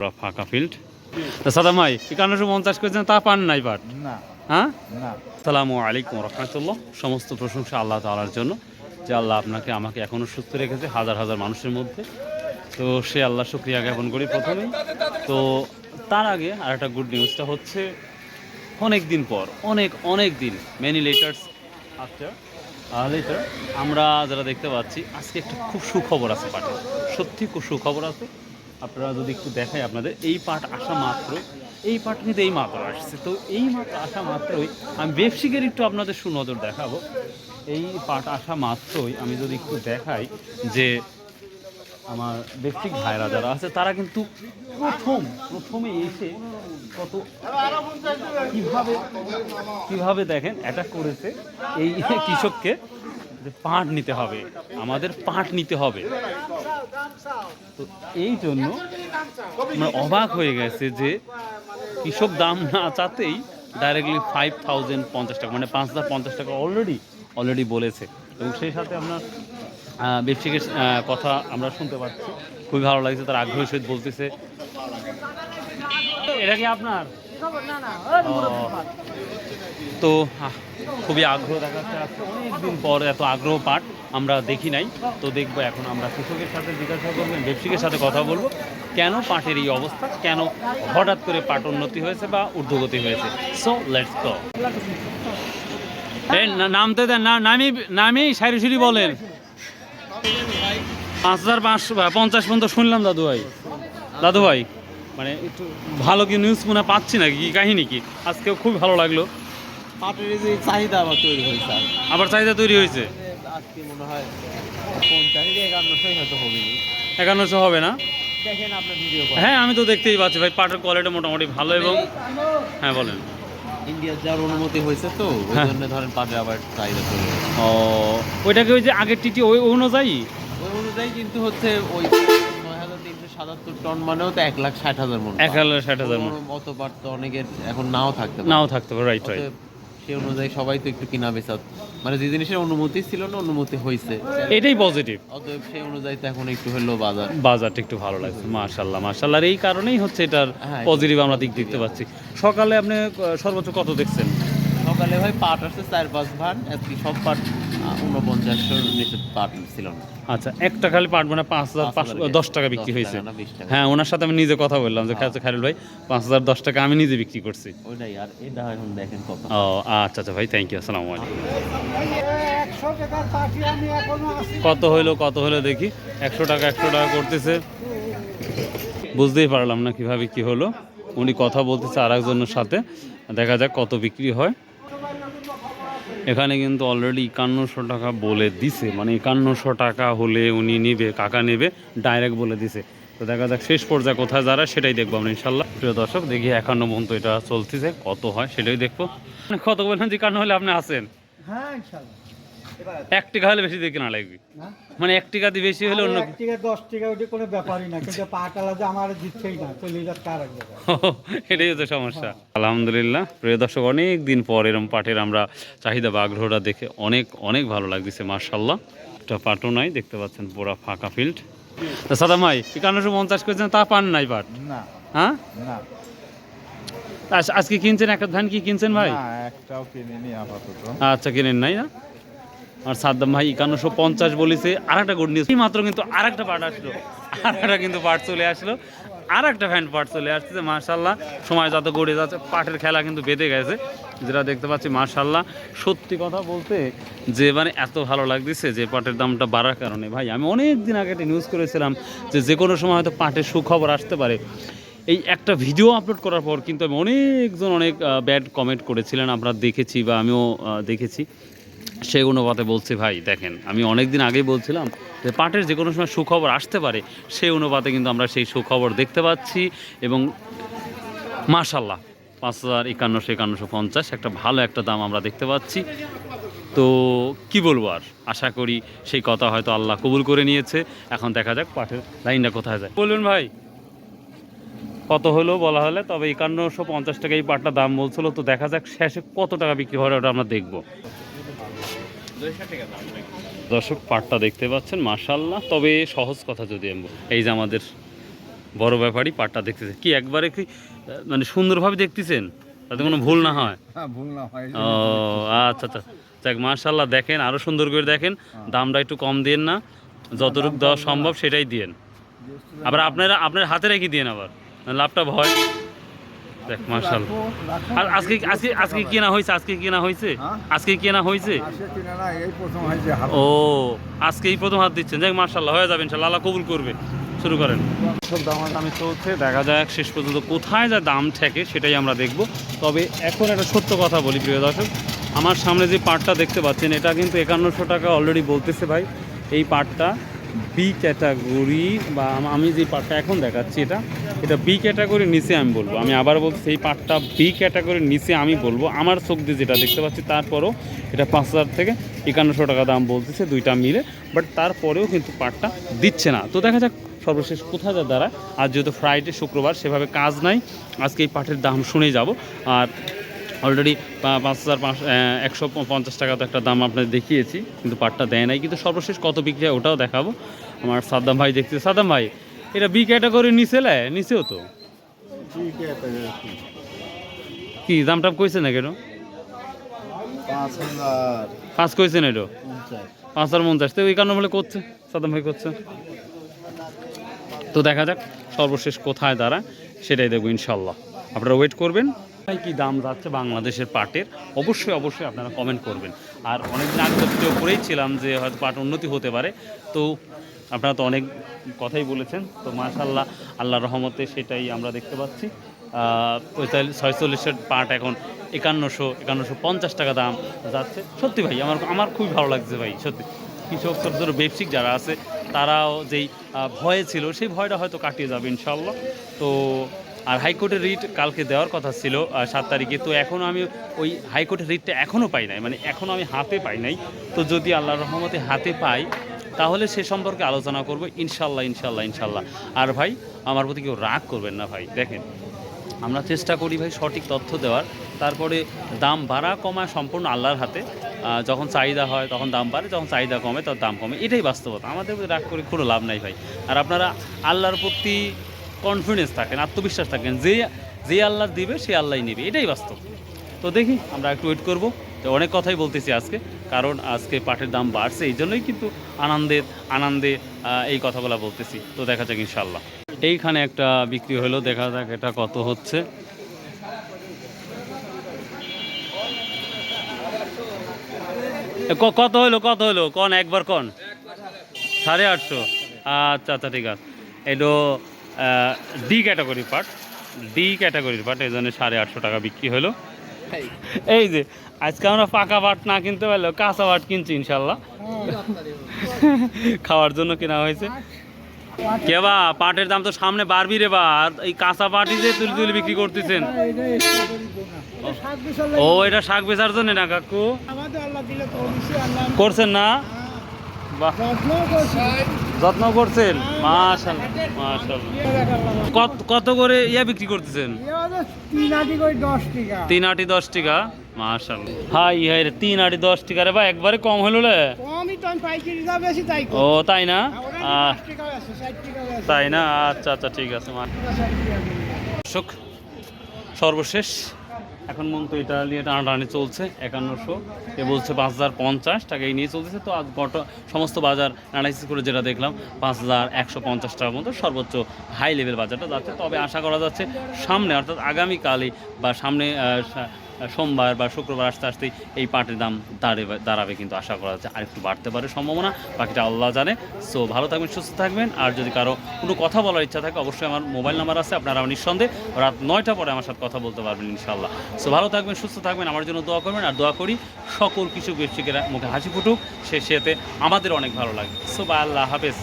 পুরো ফাঁকা ফিল্ড। সাদাম ভাই 5150 করেছেন, তা পান নাই পাট না? হ্যাঁ না। আসসালামু আলাইকুম রাহমাতুল্লাহ। সমস্ত প্রশংসা আল্লাহ তাআলার জন্য, যে আল্লাহ আপনাকে আমাকে এখনো সুস্থ রেখেছে হাজার হাজার মানুষের মধ্যে। তো সে আল্লাহ শুকরিয়া জ্ঞাপন করি প্রথমেই। তো তার আগে আর একটা গুড নিউজটা হচ্ছে, অনেক দিন পর, অনেক দিন, মেনি লেটার্স আফটার লেটার, আমরা যারা দেখতে পাচ্ছি আজকে একটা খুব সুখবর আছে পাটের। সত্যি খুব সুখবর আছে। আপনারা যদি একটু দেখাই আপনাদের, এই পাট আসা মাত্র, এই পাট কিন্তু এই মাত্র আসছে। তো এই মাত্র আসা মাত্রই আমি বেপসিকের একটু আপনাদের সুনজর দেখাবো। এই পাট আসা মাত্রই আমি যদি একটু দেখাই যে আমার বেপসিক ভাইরা যারা আছে তারা কিন্তু প্রথমে এসে কত কিভাবে দেখেন অ্যাটাক করেছে এই কৃষককে, যে পাট নিতে হবে, আমাদের পাট নিতে হবে। তো এই জন্য মানে অবাক হয়ে গেছে যে কৃষক দাম না চাতেই ডাইরেক্টলি 5050 টাকা, মানে 5050 টাকা অলরেডি বলেছে। এবং সেই সাথে আপনার ব্যবসায়িকের কথা আমরা শুনতে পাচ্ছি, খুবই ভালো লাগছে, তার আগ্রহের সহিত বলতেছে। এটা কি আপনার? তো খুবই আগ্রহ দেখাচ্ছে, আজকে অনেকদিন পর এত আগ্রহ পাট আমরা দেখি নাই। তো দেখবো এখন আমরা কৃষকের সাথে জিজ্ঞাসা করবেন, ব্যবসায়িকের সাথে কথা বলবো, কেন পাটের এই অবস্থা, কেন হঠাৎ করে পাট উন্নতি হয়েছে বা ঊর্ধ্বগতি হয়েছে। So let's go. এই নামতে দেন না, নামি সারি বলেন। 5550 পর্যন্ত শুনলাম দাদু ভাই মানে একটু ভালো কি নিউজ মনে পাচ্ছি নাকি, কি কাহিনী কি? আজকেও খুব ভালো লাগলো। পাটের যে চাহিদা আবার তৈরি হয়েছে, আবার চাহিদা তৈরি হয়েছে। আজকে মনে হয় 5100 হয়তো হবে। 5100 হবে না? দেখেন আপনার ভিডিও। হ্যাঁ আমি তো দেখতেই পাচ্ছি ভাই, পাটের কোয়ালিটি মোটামুটি ভালো। এবং হ্যাঁ বলেন, ইন্ডিয়ার যাওয়ার অনুমতি হয়েছে, তো ওই জন্য ধরেন পাটের আবার চাহিদা তৈরি হয়েছে। ও ওইটাকে ওই যে আগের টিটি ওই অনুযায়ী কিন্তু হচ্ছে ওই 9377 টন, মানেও তো 1,60,000 মন। 1,60,000 মন। অত পাট তো অনেকের এখন নাও থাকতে পারে, রাইট। সেই অনুযায়ী সবাই তো একটু কিনা বেচা, মানে যে জিনিসের অনুমতি ছিল না, অনুমতি হয়েছে, এটাই পজিটিভ। অতএব সেই অনুযায়ী তো এখন একটু হলো বাজারটা একটু ভালো লাগছে। মাশাআল্লাহ। আর এই কারণেই হচ্ছে এটার পজিটিভ আমরা দেখতে পাচ্ছি। সকালে আপনি সর্বোচ্চ কত দেখছেন? সকালে ভাই পাট আসছে 4-5 ভান, আজকে সব পাট 4900 নিচে পাট ছিল না। আচ্ছা, একটা খালি পাট মানে 5510 টাকা বিক্রি হয়েছে। হ্যাঁ, ওনার সাথে আমি নিজে কথা বললাম যে খায়রুল ভাই 5010 টাকা আমি নিজে বিক্রি করছি। ওইটাই। আর এটা এখন দেখেন কত। ও আচ্ছা ভাই, থ্যাংক ইউ, আসসালামু আলাইকুম। কত হইলো দেখি। 100 টাকা করতেছে, বুঝতেই পারলাম না কিভাবে কি হলো। উনি কথা বলতেছে আর একজনের সাথে, দেখা যাক কত বিক্রি হয়। এখানে কিন্তু অলরেডি 5100 টাকা বলে দিছে, মানে 5100 টাকা হলে উনি নেবে, কাকা নেবে, ডাইরেক্ট বলে দিছে। তো দেখা যাক শেষ পর্যায়ে কোথায় যারা, সেটাই দেখবো আমরা ইনশাল্লাহ। প্রিয় দর্শক, দেখি 51 পর্যন্ত এটা চলতেছে, কত হয় সেটাই দেখবো। কত বললেন যে 51 হলে আপনি আসেন? হ্যাঁ ইনশাআল্লাহ। 1 টাকা হলে বেশি দেখে না লাগবে, মানে 1 টাকা দিয়ে বেশি হলে অন্য 1 টাকা 10 টাকা ওটা কোনো ব্যাপারই না, কিন্তু পাটালা যে আমার দিচ্ছেই না, চলে যাচ্ছে আর এক জায়গায়। এটাই হচ্ছে সমস্যা। আলহামদুলিল্লাহ প্রিয় দর্শক, অনেক দিন পর এরকম পাটের আমরা চাহিদা বা আগ্রহটা দেখে অনেক ভালো লাগতেছে। মাশাআল্লাহ, একটা পাটও নাই, দেখতে পাচ্ছেন পুরো ফাঁকা ফিল্ড। তো সাদাম ভাই 5150 করেছেন, তা পান নাই পাট? না। হ্যাঁ না। আজকে কিনছেন একটা ধান, কি কিনছেন ভাই? না, একটাও কিনিনি আপাতত। আচ্ছা, কিনেন নাই না? আর সাদ্দাম ভাই 5150 বলেছে। আর একটা গুড নিউজ, মাত্র কিন্তু আর একটা পাট আসলো, পাট চলে আসলো, আর একটা ফ্যান পাট চলে আসছে। মাশাআল্লাহ, সময় যত গড়ে যাচ্ছে পাটের খেলা কিন্তু বেঁধে গেছে, যেটা দেখতে পাচ্ছি। মাশাআল্লাহ, সত্যি কথা বলতে যে মানে এত ভালো লাগতেছে যে পাটের দামটা বাড়ার কারণে। ভাই আমি অনেক দিন আগে একটা নিউজ করেছিলাম যে কোনো সময় হয়তো পাটের সুখবর আসতে পারে। এই একটা ভিডিও আপলোড করার পর কিন্তু আমি অনেকজন অনেক ব্যাড কমেন্ট করেছিলেন, আমরা দেখেছি বা আমিও দেখেছি। সেই অনুপাতে বলছি ভাই, দেখেন আমি অনেক দিন আগেই বলছিলাম যে পাটের যে কোনো সময় সুখবর আসতে পারে, সেই অনুপাতে কিন্তু আমরা সেই সুখবর দেখতে পাচ্ছি। এবং মাশাআল্লাহ 5150 একটা ভালো একটা দাম আমরা দেখতে পাচ্ছি। তো কি বলবো আর, আশা করি সেই কথা হয়তো আল্লাহ কবুল করে নিয়েছে। এখন দেখা যাক পাটের লাইনটা কোথায় যায়। বলুন ভাই কত হলো বলা হলে, তবে 5150 টাকা এই পাটটা দাম বলছিল। তো দেখা যাক শেষে কত টাকা বিক্রি হয়, ওটা আমরা দেখবো। দর্শক, পাটটা দেখতে পাচ্ছেন মাশাআল্লাহ। তবে সহজ কথা যদি এই যে আমাদের বড় ব্যাপারই পাটটা দেখতেছে কি একবারে কি মানে সুন্দরভাবে দেখতেছেন, তাতে কোনো ভুল না হয়? ভুল না হয়। ও আচ্ছা আচ্ছা, যাক মাশাআল্লাহ, দেখেন আরও সুন্দর করে দেখেন, দামটা একটু কম দিন না, যতটুকু দেওয়া সম্ভব সেটাই দিয়েন। আবার আপনার হাতে রেখে দিয়েন, আবার লাভটা ভয়। দেখ মাশাআল্লাহ। আর আজকে আজকে আজকে কেনা হয়েছে, আজকে কেনা হয়েছে, আজকে কেনা হয়েছে। ও আজকেই প্রথম হাত দিচ্ছেন, যাক মাশাআল্লাহ, হয়ে যাবে ইনশাআল্লাহ, আল্লাহ কবুল করবে। শুরু করেন। সব দামাদামি চলছে, দেখা যাক শেষ পর্যন্ত কোথায় যা দাম ঠেকে সেটাই আমরা দেখব। তবে এখন একটা সত্য কথা বলি প্রিয় দর্শক, আমার সামনে যে পাটটা দেখতে পাচ্ছেন এটা কিন্তু 5100 টাকা অলরেডি বলতেছে ভাই। এই পাটটা বি ক্যাটাগরি, বা আমি যে পাটটা এখন দেখাচ্ছি এটা বি ক্যাটাগরির নিচে আমি বলবো, আমি আবার বলছি এই পাটটা বি ক্যাটাগরির নিচে আমি বলবো, আমার চোখ দিয়ে যেটা দেখতে পাচ্ছি। তারপরেও এটা 5000 থেকে 5100 টাকা দাম বলতেছে দুইটা মিলে, বাট তারপরেও কিন্তু পাটটা দিচ্ছে না। তো দেখা যাক সর্বশেষ কোথায় যা দাঁড়ায়। আর যেহেতু ফ্রাইডে শুক্রবার সেভাবে কাজ নাই, আজকে এই পাটের দাম শুনেই যাব। আর অলরেডি 5150 টাকা তো একটা দাম আপনাদের দেখিয়েছি, কিন্তু পাটটা দেয় নাই। কিন্তু সর্বশেষ কত বিক্রি হয় ওটাও দেখাবো। আমার সাদ্দাম ভাই দেখতে, সাদ্দাম ভাই এটা বি ক্যাটাগরির নিচেও তো কি দাম টাম কইছে না কেন? 5 কইছে না, এটা 5050, তো ওই কারণে বলে করছে সাদ্দাম ভাই করছে। তো দেখা যাক সর্বশেষ কোথায় দাঁড়ায় সেটাই দেখবো ইনশাল্লাহ। আপনারা ওয়েট করবেন। কি দাম যাচ্ছে বাংলাদেশের পাটের, অবশ্যই আপনারা কমেন্ট করবেন। আর অনেকদিন আগে কেউ করেই ছিলাম যে হয়তো পাট উন্নতি হতে পারে, তো আপনারা তো অনেক কথাই বলেছেন। তো মাশাআল্লাহ, আল্লাহর রহমতে সেটাই আমরা দেখতে পাচ্ছি। 46 পাট এখন 5150 টাকা দাম যাচ্ছে। সত্যি ভাই আমার খুবই ভালো লাগছে ভাই, সত্যি। কৃষক ছোটো ছোটো ব্যবসায়িক যারা আছে তারাও যেই ভয়ে ছিল সেই ভয়টা হয়তো কাটিয়ে যাবে ইনশাআল্লাহ। তো আর হাইকোর্টের রিট কালকে দেওয়ার কথা ছিল 7 তারিখে, তো এখনও আমি ওই হাইকোর্টের রিটটা এখনও পাই নাই, মানে এখনও আমি হাতে পাই নাই। তো যদি আল্লাহর রহমতে হাতে পাই তাহলে সে সম্পর্কে আলোচনা করবো ইনশাল্লাহ। আর ভাই আমার প্রতি কেউ রাগ করবেন না ভাই, দেখেন আমরা চেষ্টা করি ভাই সঠিক তথ্য দেওয়ার, তারপরে দাম বাড়া কমা সম্পূর্ণ আল্লাহর হাতে। যখন চাহিদা হয় তখন দাম বাড়ে, যখন চাহিদা কমে তখন দাম কমে, এটাই বাস্তবতা। আমাদের রাগ করে কোনো লাভ নাই ভাই। আর আপনারা আল্লাহর প্রতি কনফিডেন্স থাকেন, আত্মবিশ্বাস থাকেন, যে আল্লাহ দিবে সে আল্লাহই নেবে, এটাই বাস্তব। তো দেখি আমরা একটু ওয়েট করবো। তো অনেক কথাই বলতেছি আজকে, কারণ আজকে পাটের দাম বাড়ছে, এই জন্যই কিন্তু আনন্দে এই কথাগুলো বলতেছি। তো দেখা যাক ইনশাল্লাহ। এইখানে একটা বিক্রি হলো, দেখা যাক এটা কত হচ্ছে। কত হলো কন একবার কন। 850। আচ্ছা ঠিক আছে। এটা ডি ক্যাটাগরির পাট, এই জন্য 850 টাকা বিক্রি হলো। এই যে আজকে আমরা পাকা পাট না কিনতে পারলেও কাঁচা পাট কিনছি ইনশাল্লাহ, খাওয়ার জন্য কেনা হয়েছে। কেবা পাটের দাম তো সামনে বাড়বি রে বা, আর এই কাঁচা পাটই যে তুলি বিক্রি করতেছেন। ও এটা শাক বেচার জন্য না কাকু করছেন না? বাহ, যত্ন করছেন, মাশাআল্লাহ। কত করে বিক্রি করতেছেন? 3 আটি 10 টাকা, মাশাআল্লাহ। হাই 3 আটি 10 টাকা রে ভাই, একবারে কম হলো রে। ও তাই না? আচ্ছা ঠিক আছে। দর্শক সর্বশেষ এখন মন্ত এটা নিয়ে টানাটানি চলছে। 5100 এ বলছে 5050 টাকা এই নিয়ে চলতেছে। তো আজ সমস্ত বাজার অ্যানালাইসিস করে যেটা দেখলাম 5150 টাকার মতো সর্বোচ্চ হাই লেভেল বাজারটা যাচ্ছে। তবে আশা করা যাচ্ছে সামনে, অর্থাৎ আগামীকালই বা সামনে সোমবার বা শুক্রবার আসতেই এই পাটের দাম দাঁড়াবে, কিন্তু আশা করা যাচ্ছে আরেকটু বাড়তে পারে সম্ভাবনা, বাকিটা আল্লাহ জানে। সো ভালো থাকবেন, সুস্থ থাকবেন। আর যদি কারো কোনো কথা বলার ইচ্ছা থাকে অবশ্যই আমার মোবাইল নাম্বার আছে, আপনারা নিঃসন্দেহে রাত 9টা পরে আমার সাথে কথা বলতে পারবেন ইনশাআল্লাহ। সো ভালো থাকবেন, সুস্থ থাকবেন, আমার জন্য দোয়া করবেন। আর দোয়া করি সকল কিছু ব্যক্তিকেরা মুখে হাসি ফুটুক, সে সেতে আমাদের অনেক ভালো লাগে। সো বা আল্লাহ হাফেজ।